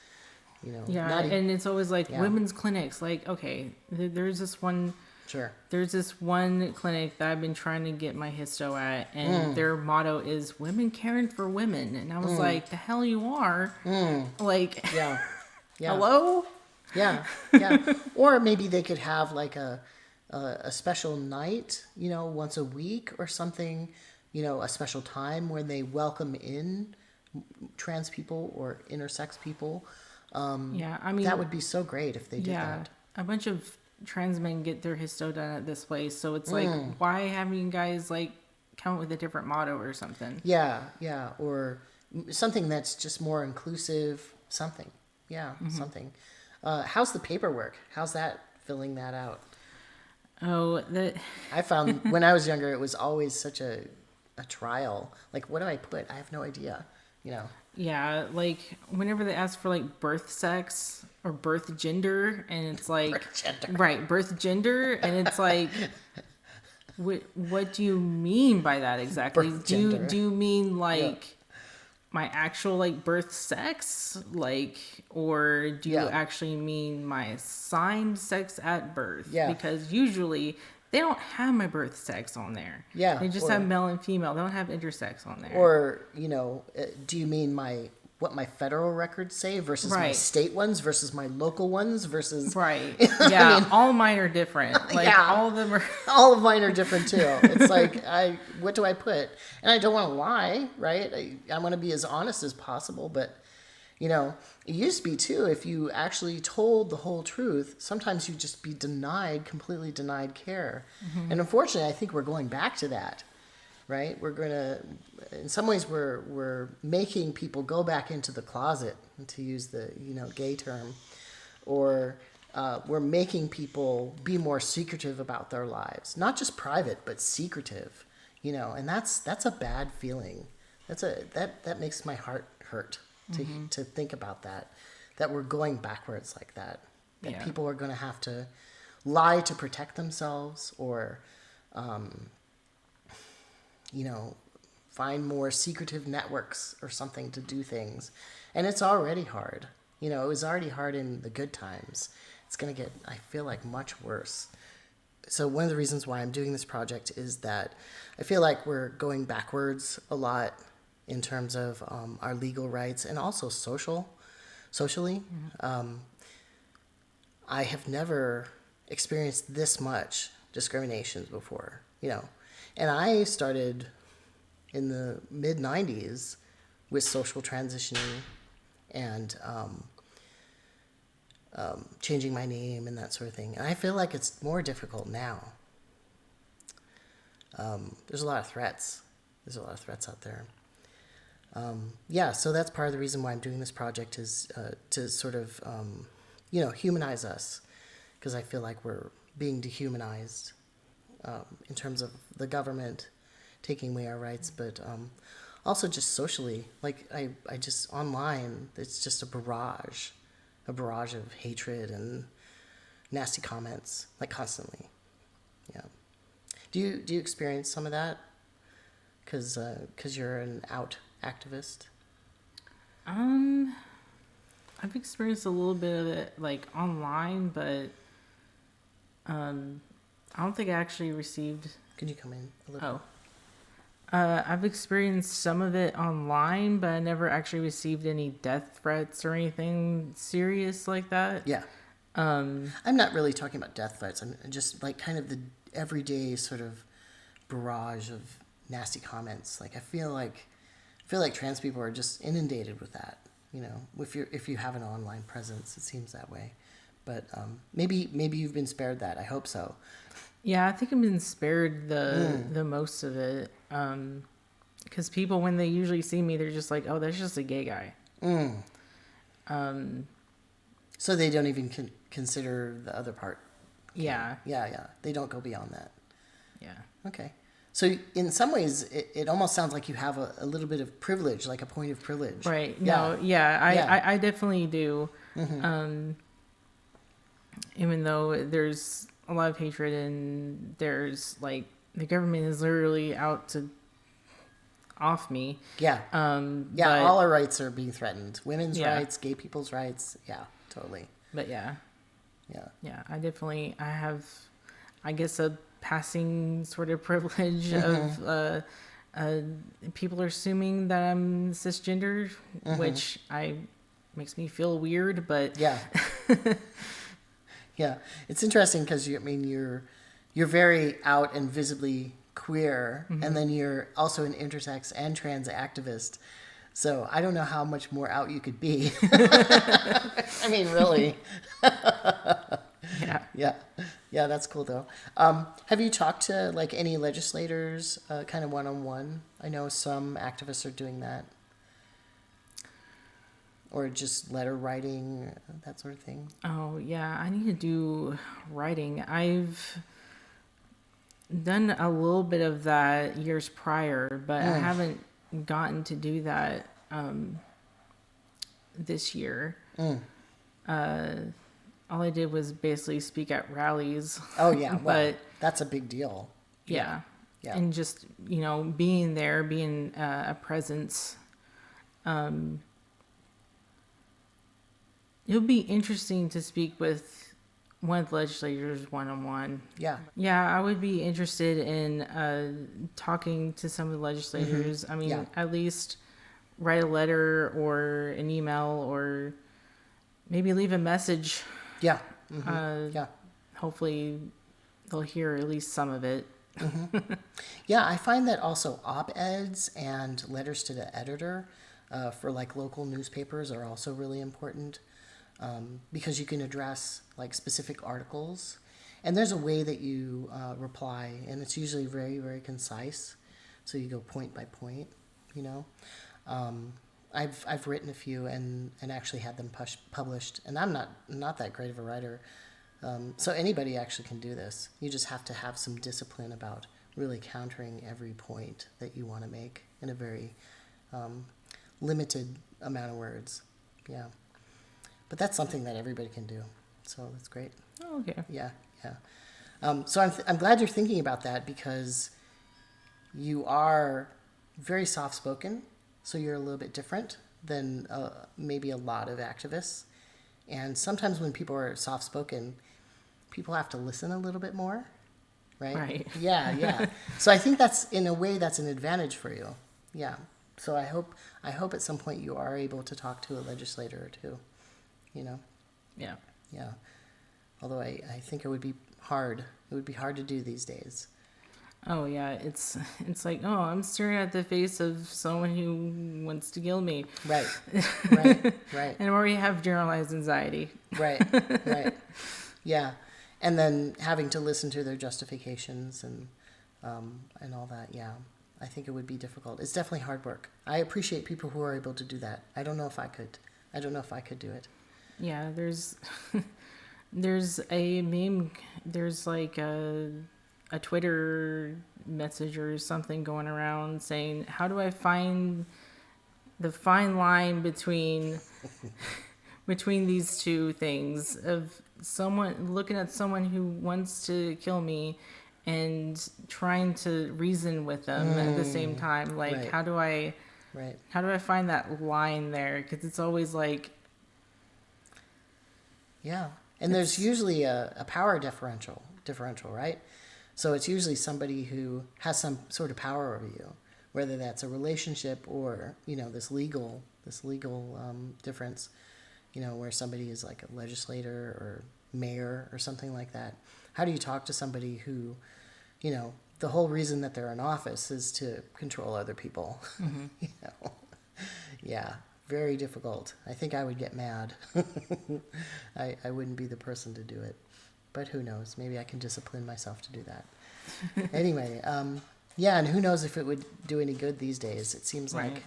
You know, and it's always like women's clinics. Like, okay, there's this one. Sure. There's this one clinic that I've been trying to get my histo at, and their motto is "Women caring for women," and I was like, "The hell you are!" Like, yeah. Hello. Yeah. Or maybe they could have like a special night, you know, once a week or something, you know, a special time when they welcome in trans people or intersex people. I mean, that would be so great if they did that. A bunch of trans men get their histo done at this place, so it's like, why haven't you guys like come up with a different motto or something? Yeah, or something that's just more inclusive. Something, something. How's the paperwork? How's that, filling that out? Oh, I found when I was younger, it was always such a trial. Like, what do I put? I have no idea. You know. Yeah, like whenever they ask for like birth sex or birth gender, and it's like birth gender, and it's like, what do you mean by that exactly? Do you mean like my actual like birth sex, like, or do you actually mean my assigned sex at birth? Yeah, because usually they don't have my birth sex on there. Yeah. They just have male and female. They don't have intersex on there. Or, you know, do you mean what my federal records say versus my state ones versus my local ones versus... Right. Yeah. I mean, all mine are different. Like, all of them are... all of mine are different, too. It's like, what do I put? And I don't want to lie, right? I want to be as honest as possible, but... You know, it used to be, too, if you actually told the whole truth, sometimes you'd just be completely denied care. And unfortunately, I think we're going back to that, right? We're going to, in some ways, we're making people go back into the closet, to use the, you know, gay term, or we're making people be more secretive about their lives. Not just private, but secretive, you know, and that's a bad feeling. That makes my heart hurt. To think about that we're going backwards like that people are going to have to lie to protect themselves, or you know, find more secretive networks or something to do things. And it's already hard. You know, it was already hard in the good times. It's going to get, I feel like, much worse. So one of the reasons why I'm doing this project is that I feel like we're going backwards a lot in terms of our legal rights, and also socially. I have never experienced this much discrimination before, you know. And I started in the mid-90s with social transitioning and changing my name and that sort of thing. And I feel like it's more difficult now. There's a lot of threats. Out there. So that's part of the reason why I'm doing this project, is to sort of, you know, humanize us, because I feel like we're being dehumanized in terms of the government, taking away our rights, but also just socially. Like I just online, it's just a barrage of hatred and nasty comments, like constantly. Yeah. Do you experience some of that? Because you're an out activist. I've experienced a little bit of it like online, but I don't think I actually received. Could you come in a little? I've experienced some of it online, but I never actually received any death threats or anything serious like that. Yeah. I'm not really talking about death threats. I'm just like kind of the everyday sort of barrage of nasty comments. Like I feel like trans people are just inundated with that. You know, if you have an online presence, it seems that way. But maybe you've been spared that. I hope so. Yeah, I think I've been spared the most of it. Because people, when they usually see me, they're just like, "Oh, that's just a gay guy." So they don't even consider the other part. Okay. Yeah. They don't go beyond that. Yeah. Okay. So in some ways, it almost sounds like you have a little bit of privilege, like a point of privilege. Right. Yeah. No. Yeah. I definitely do. Mm-hmm. Even though there's a lot of hatred and there's like the government is literally out to off me. Yeah. But, all our rights are being threatened. Women's rights, gay people's rights. Yeah, totally. But yeah. Yeah. I have, I guess, a passing sort of privilege of people are assuming that I'm cisgendered, which makes me feel weird, but yeah. Yeah, it's interesting because you're very out and visibly queer, and then you're also an intersex and trans activist. So I don't know how much more out you could be. I mean, really. Yeah. That's cool though. Have you talked to like any legislators, kind of one-on-one? I know some activists are doing that. Or just letter writing, that sort of thing? Oh, yeah. I need to do writing. I've done a little bit of that years prior, but I haven't gotten to do that this year. All I did was basically speak at rallies. Oh, yeah. Well, that's a big deal. Yeah. And just, being there, being a presence. It would be interesting to speak with one of the legislators one-on-one. Yeah. Yeah, I would be interested in talking to some of the legislators. I mean, at least write a letter or an email or maybe leave a message. Yeah. Hopefully they'll hear at least some of it. Yeah, I find that also op-eds and letters to the editor for like local newspapers are also really important. Because you can address like specific articles, and there's a way that you reply, and it's usually very, very concise. So you go point by point. I've written a few and actually had them published, and I'm not that great of a writer. So anybody actually can do this. You just have to have some discipline about really countering every point that you want to make in a very limited amount of words. Yeah. But that's something that everybody can do, so that's great. Oh, okay. Yeah. So I'm glad you're thinking about that because you are very soft-spoken, so you're a little bit different than maybe a lot of activists. And sometimes when people are soft-spoken, people have to listen a little bit more, right? Right. Yeah. So I think that's, in a way, that's an advantage for you. Yeah. So I hope at some point you are able to talk to a legislator or two. Yeah. Although I think it would be hard. It would be hard to do these days. Oh yeah, it's like, oh, I'm staring at the face of someone who wants to kill me. Right. And I already have generalized anxiety. Right. Yeah. And then having to listen to their justifications and all that. Yeah. I think it would be difficult. It's definitely hard work. I appreciate people who are able to do that. I don't know if I could do it. Yeah, there's a meme. There's like a Twitter message or something going around saying, how do I find the fine line between these two things of someone looking at someone who wants to kill me and trying to reason with them at the same time. Like, right. how do I find that line there? Because it's always like, yeah. And there's usually a power differential, right? So it's usually somebody who has some sort of power over you, whether that's a relationship or, this legal difference, where somebody is like a legislator or mayor or something like that. How do you talk to somebody who, the whole reason that they're in office is to control other people? Yeah, very difficult. I think I would get mad. I wouldn't be the person to do it. But who knows? Maybe I can discipline myself to do that. Anyway, yeah, and who knows if it would do any good these days? It seems like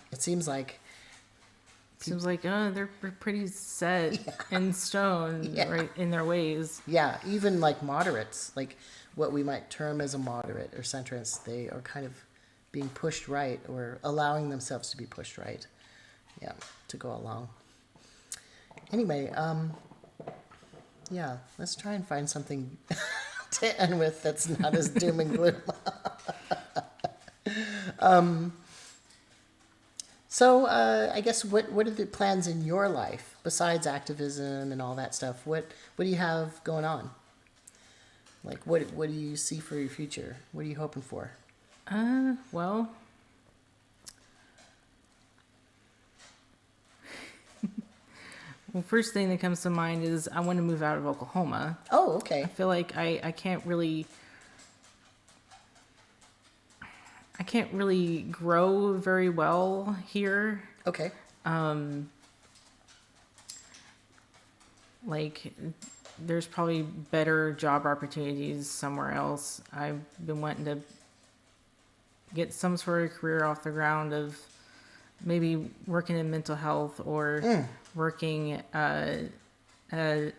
they're pretty set in stone, right, in their ways. Yeah, even like moderates, like what we might term as a moderate or centrist, they are kind of being pushed right or allowing themselves to be pushed right. Yeah, to go along. Anyway, yeah, let's try and find something to end with that's not as doom and gloom. So I guess what are the plans in your life besides activism and all that stuff? What do you have going on? Like what do you see for your future? What are you hoping for? Well, first thing that comes to mind is I want to move out of Oklahoma. Oh, okay. I feel like I can't really grow very well here. Okay. Like there's probably better job opportunities somewhere else. I've been wanting to get some sort of career off the ground of maybe working in mental health or working at a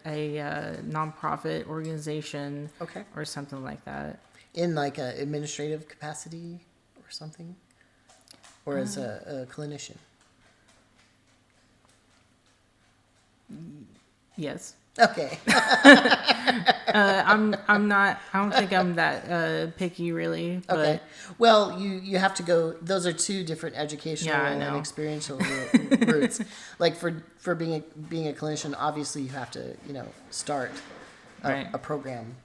nonprofit organization, Okay. or something like that. In like an administrative capacity or something? Or as a clinician? Yes. Okay. I'm not. I don't think I'm that picky, really. But Okay. Well, you have to go. Those are two different educational and experiential routes. Like for being a clinician, obviously you have to start a program.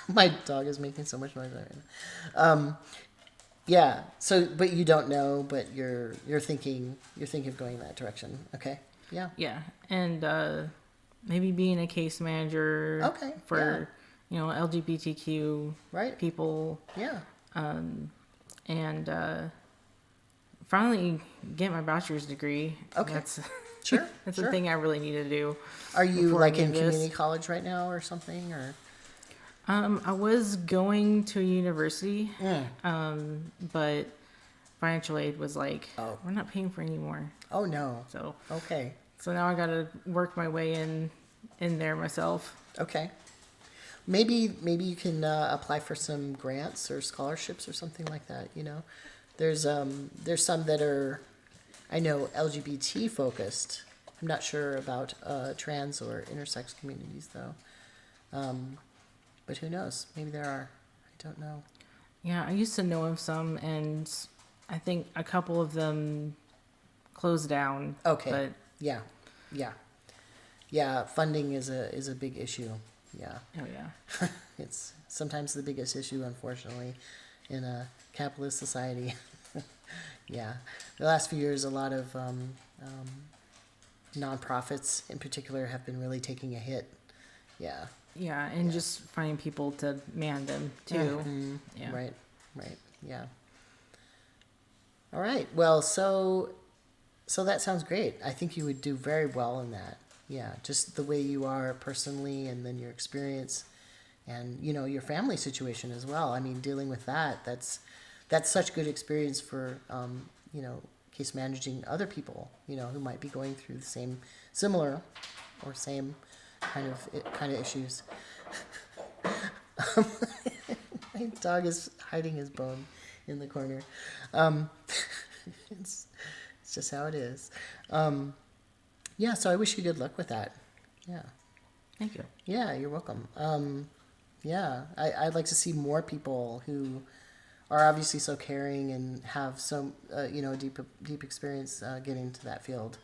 My dog is making so much noise right now. Yeah. So, but you don't know, but you're thinking of going in that direction. Okay. Yeah. Yeah, and maybe being a case manager. Okay. For LGBTQ people. Yeah. And finally get my bachelor's degree. Okay. That's Sure. that's the thing I really need to do. Are you like in community college right now or something, or? I was going to a university, but financial aid was like, we're not paying for any more. Oh no. So okay. So now I got to work my way in there myself. Okay. Maybe you can apply for some grants or scholarships or something like that. There's some that are, I know, LGBT focused. I'm not sure about trans or intersex communities though. But who knows? Maybe there are. I don't know. Yeah, I used to know of some, and I think a couple of them closed down. Okay. But yeah. Funding is a big issue. Yeah. Oh yeah. It's sometimes the biggest issue, unfortunately, in a capitalist society. Yeah. The last few years, a lot of nonprofits, in particular, have been really taking a hit. Yeah. Yeah, and just finding people to man them too. Mm-hmm. Yeah. Right. Yeah. All right. Well, so that sounds great. I think you would do very well in that. Yeah, just the way you are personally, and then your experience, and your family situation as well. I mean, dealing with that's such good experience for case managing other people who might be going through the same similar kind of issues. My My dog is hiding his bone in the corner. It's just how it is. Yeah, so I wish you good luck with that. Yeah. Thank you. Yeah, you're welcome. Yeah, I'd like to see more people who are obviously so caring and have so, deep experience getting into that field.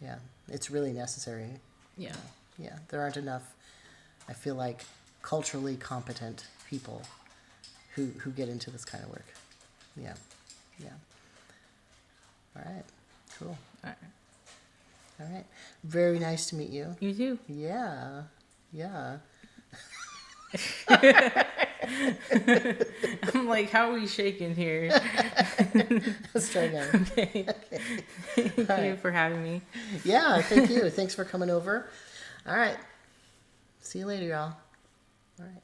Yeah, it's really necessary. Yeah. Yeah, there aren't enough, I feel like, culturally competent people who get into this kind of work. Yeah, yeah. All right, cool. All right. All right. Very nice to meet you. You too. Yeah, yeah. I'm like, how are we shaking here? Let's try again. Okay. Thank you for having me. Yeah, thank you. Thanks for coming over. All right. See you later, y'all. All right.